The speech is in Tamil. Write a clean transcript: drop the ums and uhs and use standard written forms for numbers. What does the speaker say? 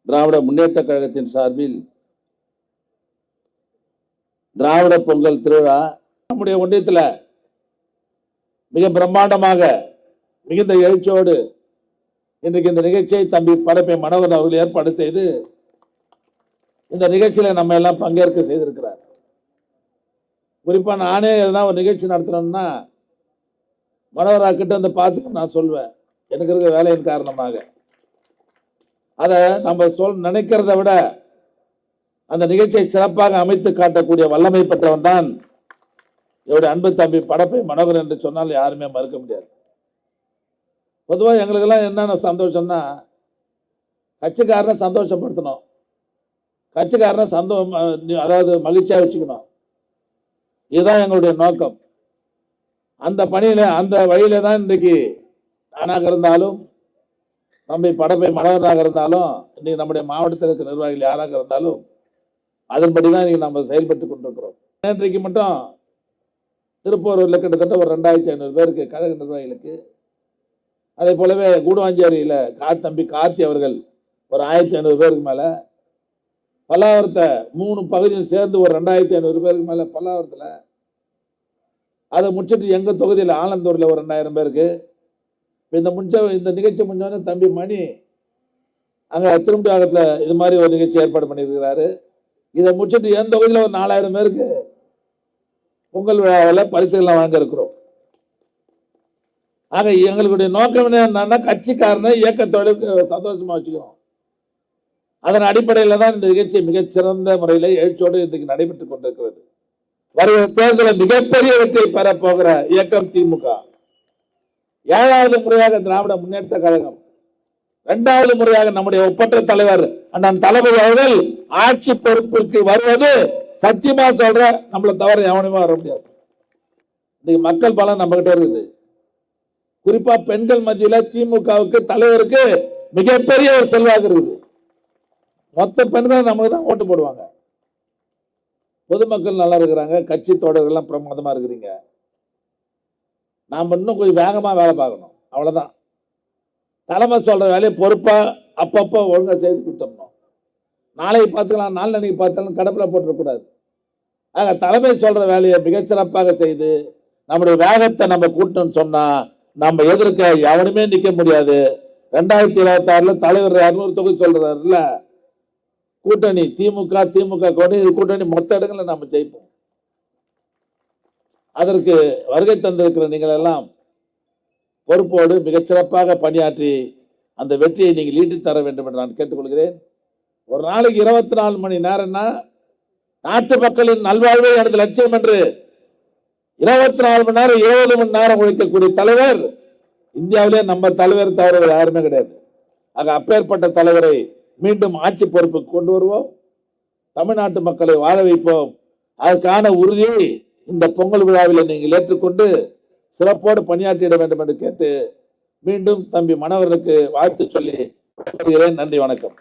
திராவிட முன்னேற்ற கழகத்தின் சார்பில் திராவிட பொங்கல் திருவிழா நம்முடைய ஒன்றியத்தில் மிக பிரம்மாண்டமாக மிகுந்த எழுச்சியோடு இன்றைக்கு இந்த நிகழ்ச்சியை தம்பி படப்பை மனோகர் அவர்கள் ஏற்பாடு செய்து இந்த நிகழ்ச்சியில நம்ம எல்லாம் பங்கேற்க செய்திருக்கிறார். குறிப்பா நானே எதனா ஒரு நிகழ்ச்சி நடத்தணும்னா மனோகரா கிட்ட வந்து பார்த்துக்க நான் சொல்வேன். எனக்கு இருக்கிற வேலையின் காரணமாக அதை நம்ம நினைக்கிறத விட அந்த நிகழ்ச்சியை சிறப்பாக அமைத்து காட்டக்கூடிய வல்லமை பெற்றவன் தான் என்னுடைய அன்பு தம்பி படப்பை மனோகர் என்று சொன்னால் யாருமே மறுக்க முடியாது. பொதுவாக எங்களுக்கெல்லாம் என்னென்ன சந்தோஷம்னா கட்சிக்காரனை சந்தோஷப்படுத்தணும், கட்சிக்காரனை அதாவது மகிழ்ச்சியாக வச்சுக்கணும். இதுதான் எங்களுடைய நோக்கம். அந்த பணியில அந்த வழியில தான் இன்றைக்கு நானாக இருந்தாலும் தம்பி படப்பை மனோகராக இருந்தாலும் இன்னைக்கு நம்முடைய மாவட்டத்தில் இருக்கிற நிர்வாகிகள் யாராக இருந்தாலும் அதன்படி தான் இன்னைக்கு நம்ம செயல்பட்டு கொண்டிருக்கிறோம். நேற்றைக்கு மட்டும் திருப்பூரில் கிட்டத்தட்ட ஒரு 2500 பேருக்கு கழக நிர்வாகிகளுக்கு, அதே போலவே கூடுவாஞ்சேரியில் தம்பி கார்த்தி அவர்கள் ஒரு 1500 பேருக்கு மேலே, பல்லாவரத்தை 3 பகுதியும் சேர்ந்து ஒரு 2500 பேருக்கு மேலே பல்லாவரத்தில், அதை முடிச்சுட்டு எங்கள் தொகுதியில் ஆலந்தூரில் ஒரு 2000 பேருக்கு, இந்த நிகழ்ச்சி முடிஞ்சோடனே தம்பி மணி அங்கே திரும்பியாகத்தில் இது மாதிரி ஒரு நிகழ்ச்சி ஏற்பாடு பண்ணியிருக்கிறாரு. இதை முடிச்சுட்டு என் தொகுதியில் ஒரு 4000 பேருக்கு பொங்கல் விழாவில் பரிசுகள்லாம் வாங்க இருக்கிறோம். ஆக எங்களுடைய நோக்கம் என்னன்னா கட்சிக்காரனை இயக்கத்தோடு சந்தோஷமா வச்சுக்கிறோம். அதன் அடிப்படையில் தான் இந்த நிகழ்ச்சி மிகச்சிறந்த முறையில் எழுச்சியோடு இன்றைக்கு நடைபெற்றுக் கொண்டிருக்கிறது. வருகிற தேர்தலில் மிகப்பெரிய வெற்றியை பெற போகிற இயக்கம் திமுக. 7வது முறையாக திராவிட முன்னேற்ற கழகம், 2வது முறையாக நம்முடைய ஒப்பற்ற தலைவர் அண்ணன் தளபதி அவர்கள் ஆட்சி பொறுப்புக்கு வருவது சத்தியமா சொல்ற, நம்மளை தவிர எவனுமே வர முடியாது. இன்னைக்கு மக்கள் பலம் நம்ம கிட்ட இருக்குது. குறிப்பா பெண்கள் மத்தியில திமுகவுக்கு தலைவருக்கு மிகப்பெரிய ஒரு செல்வாக்கு இருக்குது. மொத்த பெண்கள் நமக்கு தான் ஓட்டு போடுவாங்க. பொதுமக்கள் நல்லா இருக்கிறாங்க, கட்சி தோழர்கள்லாம் பிரமாதமா இருக்கிறீங்க. நாம் இன்னும் கொஞ்சம் வேகமாக வேலை பார்க்கணும், அவ்வளோதான். தலைமை சொல்கிற வேலையை பொறுப்பாக அப்பப்போ ஒழுங்காக செய்து கொடுத்துடணும். நாளைக்கு பார்த்துக்கலாம், நாளைக்கு பார்த்தாலும் கடப்பில் போட்டுறக்கூடாது. ஆக தலைமை சொல்கிற வேலையை மிகச்சிறப்பாக செய்து நம்முடைய வேகத்தை நம்ம கூட்டணும்னு சொன்னால் நம்ம எதிர்க்க எவனுமே நிற்க முடியாது. 2026 தலைவர் 200 தொகுதி சொல்கிறாருல்ல, கூட்டணி திமுக கூட்டணி மொத்த இடங்களை நம்ம ஜெயிப்போம். அதற்கு வருகை தந்திருக்கிற நீங்கள் எல்லாம் பொறுப்போடு மிகச்சிறப்பாக பணியாற்றி அந்த வெற்றியை நீங்கள் ஈட்டி தர வேண்டும் என்று நான் கேட்டுக்கொள்கிறேன். ஒரு நாளைக்கு 24 மணி நேரம்னா நாட்டு மக்களின் நல்வாழ்வே எனது லட்சியம் என்று 24 மணி நேரம் 20 மணி நேரம் உழைக்கக்கூடிய தலைவர் இந்தியாவிலே நம்ம தலைவர் தவிர யாருமே கிடையாது. ஆக அப்பேற்பட்ட தலைவரை மீண்டும் ஆட்சி பொறுப்புக்கு கொண்டு வருவோம், தமிழ்நாட்டு மக்களை வாழ வைப்போம். அதற்கான உறுதியை இந்த பொங்கல் விழாவில் நீங்கள் ஏற்றுக்கொண்டு சிறப்போடு பணியாற்றிட வேண்டும் என்று கேட்டு மீண்டும் தம்பி மனோகருக்கு வாழ்த்து சொல்லி நன்றி, வணக்கம்.